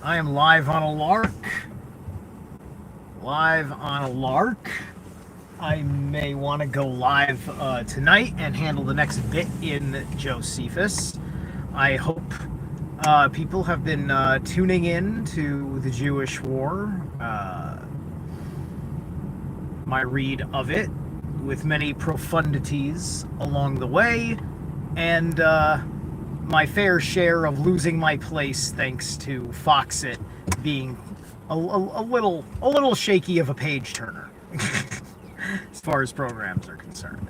I am live on a lark. Live on a lark. I may want to go live tonight and handle the next bit in Josephus. I hope people have been tuning in to the Jewish War, my read of it, with many profundities along the way, and my fair share of losing my place thanks to Foxit being a little shaky of a page turner as far as programs are concerned.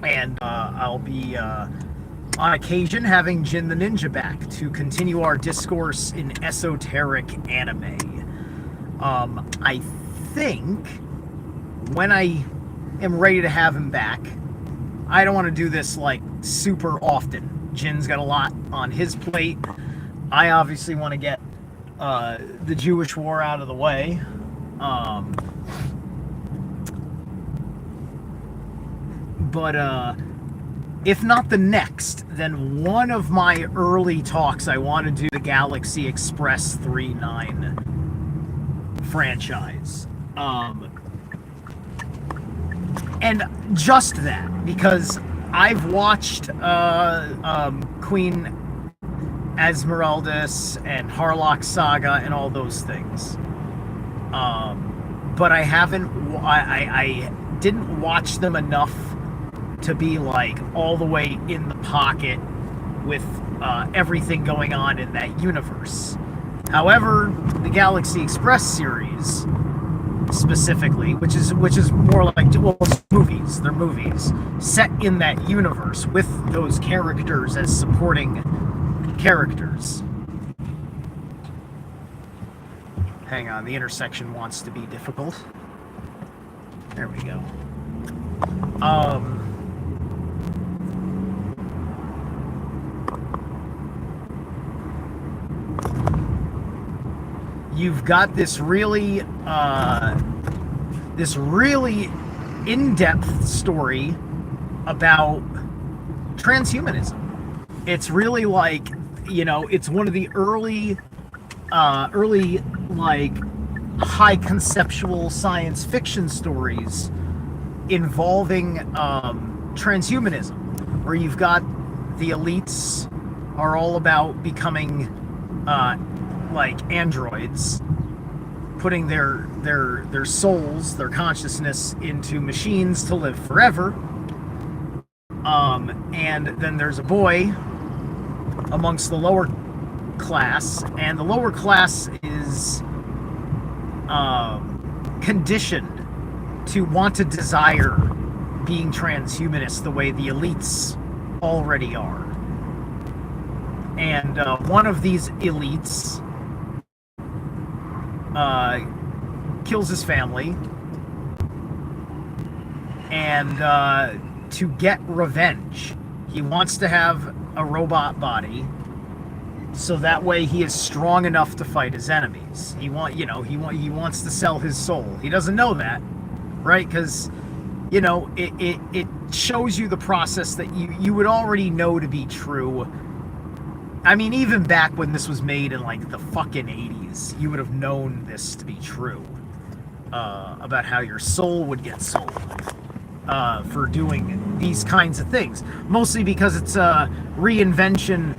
And I'll be on occasion having Jin the Ninja back to continue our discourse in esoteric anime. I think when I am ready to have him back, I don't want to do this like super often. Jin's got a lot on his plate. I obviously want to get the Jewish War out of the way. But if not the next, then one of my early talks, I want to do the Galaxy Express 3-9 franchise. And just that, because I've watched Queen Esmeraldas and Harlock Saga and all those things. But I didn't watch them enough to be like all the way in the pocket with everything going on in that universe. However, the Galaxy Express series specifically, which is more like, well, movies. They're movies set in that universe with those characters as supporting characters. Hang on, the intersection wants to be difficult. There we go. You've got this really in-depth story about transhumanism. It's really like, it's one of the early like high conceptual science fiction stories involving transhumanism, where you've got the elites are all about becoming like androids, putting their souls, their consciousness into machines to live forever. And then there's a boy amongst the lower class, and the lower class is conditioned to want to desire being transhumanist the way the elites already are. And one of these elites kills his family, and to get revenge, he wants to have a robot body, so that way he is strong enough to fight his enemies. He wants to sell his soul. He doesn't know that, right? Because it shows you the process that you would already know to be true. I mean, even back when this was made in like the fucking 80s, you would have known this to be true, about how your soul would get sold for doing these kinds of things. Mostly because it's a reinvention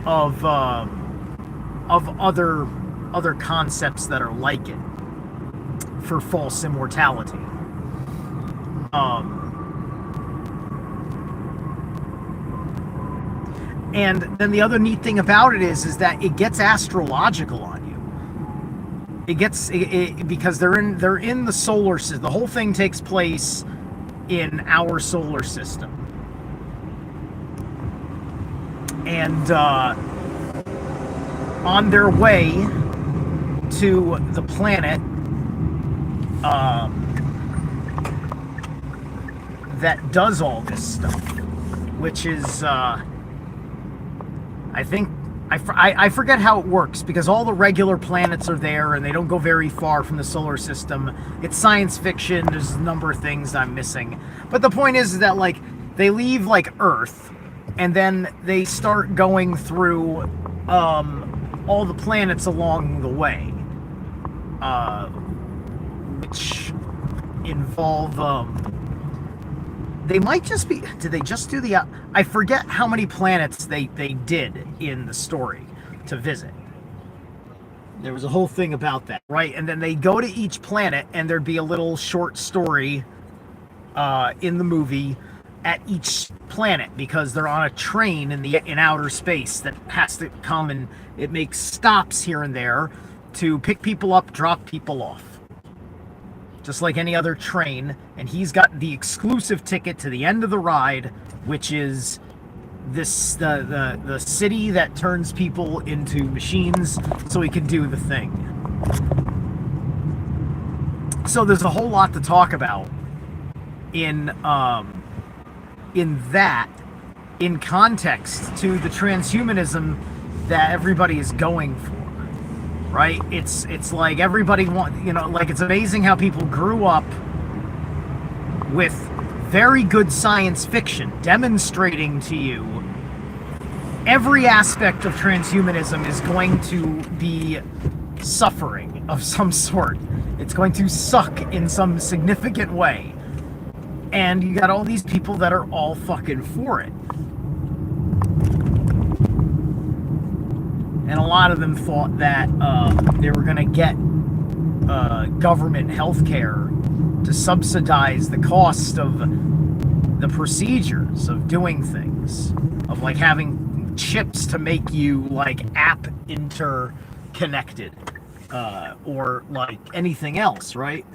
of other concepts that are like it for false immortality. And then the other neat thing about it is that it gets astrological on you. It gets because they're in the solar system. The whole thing takes place in our solar system, and on their way to the planet that does all this stuff, which is I forget how it works, because all the regular planets are there and they don't go very far from the solar system. It's science fiction. There's a number of things I'm missing. But the point is that, like, they leave, like, Earth, and then they start going through all the planets along the way, which involve they might just be, did they just do the, I forget how many planets they did in the story to visit. There was a whole thing about that, right? And then they go to each planet, and there'd be a little short story in the movie at each planet, because they're on a train in outer space that has to come, and it makes stops here and there to pick people up, drop people off, just like any other train. And he's got the exclusive ticket to the end of the ride, which is this the city that turns people into machines so he can do the thing. So there's a whole lot to talk about in that, in context to the transhumanism that everybody is going for, right? It's like everybody like, it's amazing how people grew up with very good science fiction demonstrating to you every aspect of transhumanism is going to be suffering of some sort. It's going to suck in some significant way. And you got all these people that are all fucking for it. And a lot of them thought that they were going to get government health care to subsidize the cost of the procedures of doing things, of like having chips to make you like app interconnected, or like anything else, right?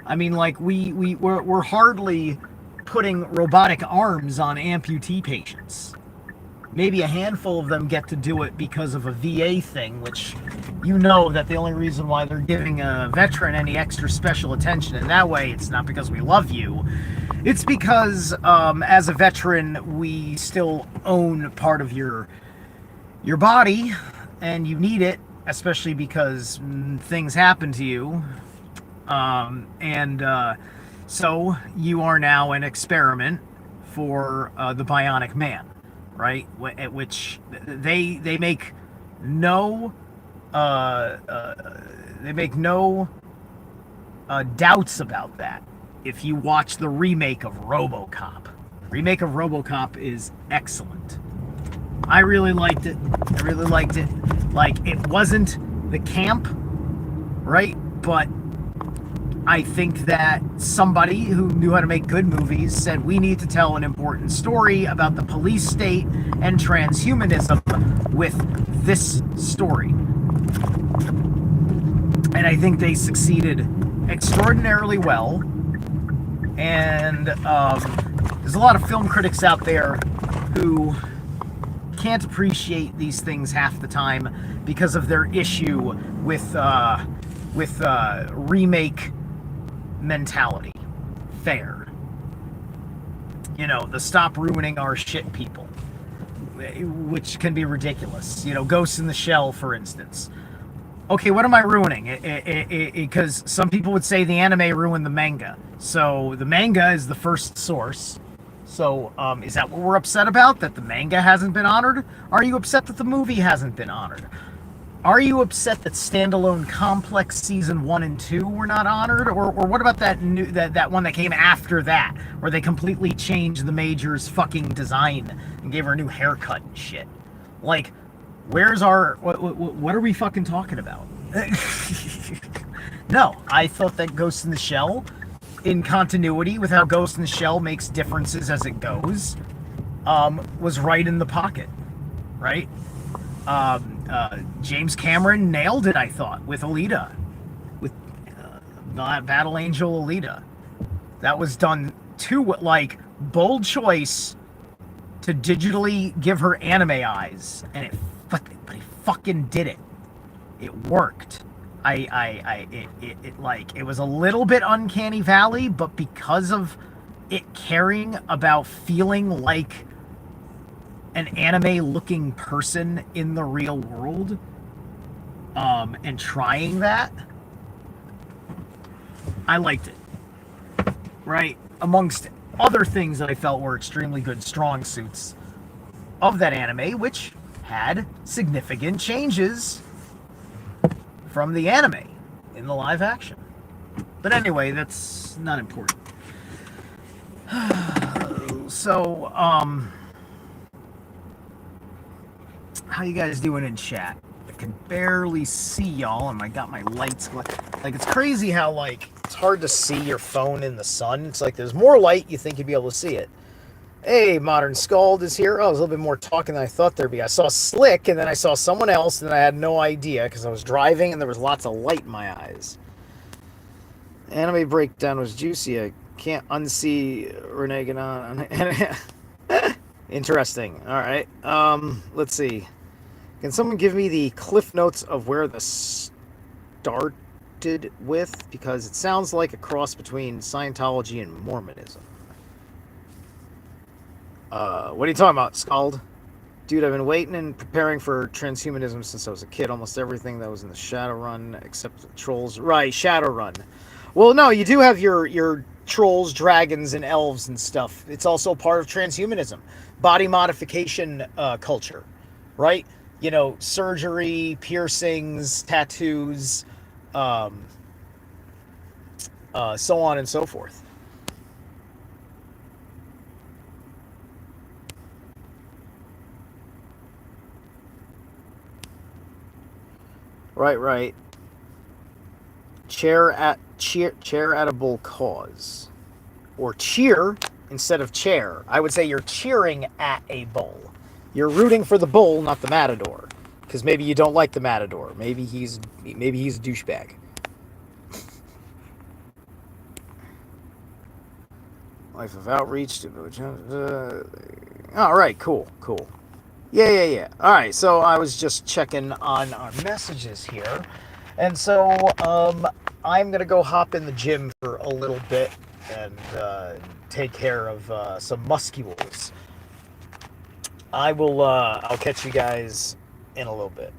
I mean, like we're hardly putting robotic arms on amputee patients. Maybe a handful of them get to do it because of a VA thing, which you know that the only reason why they're giving a veteran any extra special attention in that way, it's not because we love you. It's because as a veteran, we still own part of your body, and you need it, especially because things happen to you. So you are now an experiment for the Bionic Man, right? At which they make no doubts about that. If you watch the remake of RoboCop, is excellent. I really liked it. Like, it wasn't the camp, right? But I think that somebody who knew how to make good movies said, we need to tell an important story about the police state and transhumanism with this story. And I think they succeeded extraordinarily well. And there's a lot of film critics out there who can't appreciate these things half the time because of their issue with remake mentality. Fair. You know, the stop ruining our shit people, which can be ridiculous. You know, Ghost in the Shell, for instance. Okay, what am I ruining? Because some people would say the anime ruined the manga. So the manga is the first source. So is that what we're upset about? That the manga hasn't been honored? Are you upset that the movie hasn't been honored? Are you upset that Standalone Complex Season 1 and 2 were not honored? Or what about that one that came after that, where they completely changed the Major's fucking design and gave her a new haircut and shit? Like, where's our... What are we fucking talking about? No, I thought that Ghost in the Shell, in continuity with how Ghost in the Shell makes differences as it goes, was right in the pocket, right? James Cameron nailed it, I thought, with Alita, with Battle Angel Alita. That was done too, like, bold choice to digitally give her anime eyes, and but he fucking did it. It worked. It was a little bit uncanny valley, but because of it caring about feeling like an anime-looking person in the real world, and trying that, I liked it. Right? Amongst other things that I felt were extremely good strong suits of that anime, which had significant changes from the anime in the live action. But anyway, that's not important. So, how you guys doing in chat? I can barely see y'all, and I got my lights. Like, it's crazy how, like, it's hard to see your phone in the sun. It's like there's more light, you think you'd be able to see it. Hey, Modern Scald is here. Oh, there's a little bit more talking than I thought there'd be. I saw Slick, and then I saw someone else, and I had no idea because I was driving, and there was lots of light in my eyes. Anime breakdown was juicy. I can't unsee Renee Ganon. Interesting. All right. Let's see. Can someone give me the cliff notes of where this started with? Because it sounds like a cross between Scientology and Mormonism. What are you talking about, Scald? Dude, I've been waiting and preparing for transhumanism since I was a kid. Almost everything that was in the Shadowrun, except the trolls. Right, Shadowrun. Well, no, you do have your trolls, dragons, and elves and stuff. It's also part of transhumanism. Body modification culture, right? You know, surgery, piercings, tattoos, so on and so forth. Right. Charitable cause. Or cheer instead of chair. I would say you're cheering at a bull. You're rooting for the bull, not the matador. Because maybe you don't like the matador. Maybe he's a douchebag. Life of Outreach. All right, cool. Yeah. All right, so I was just checking on our messages here. And so I'm going to go hop in the gym for a little bit and take care of some muscules. I'll catch you guys in a little bit.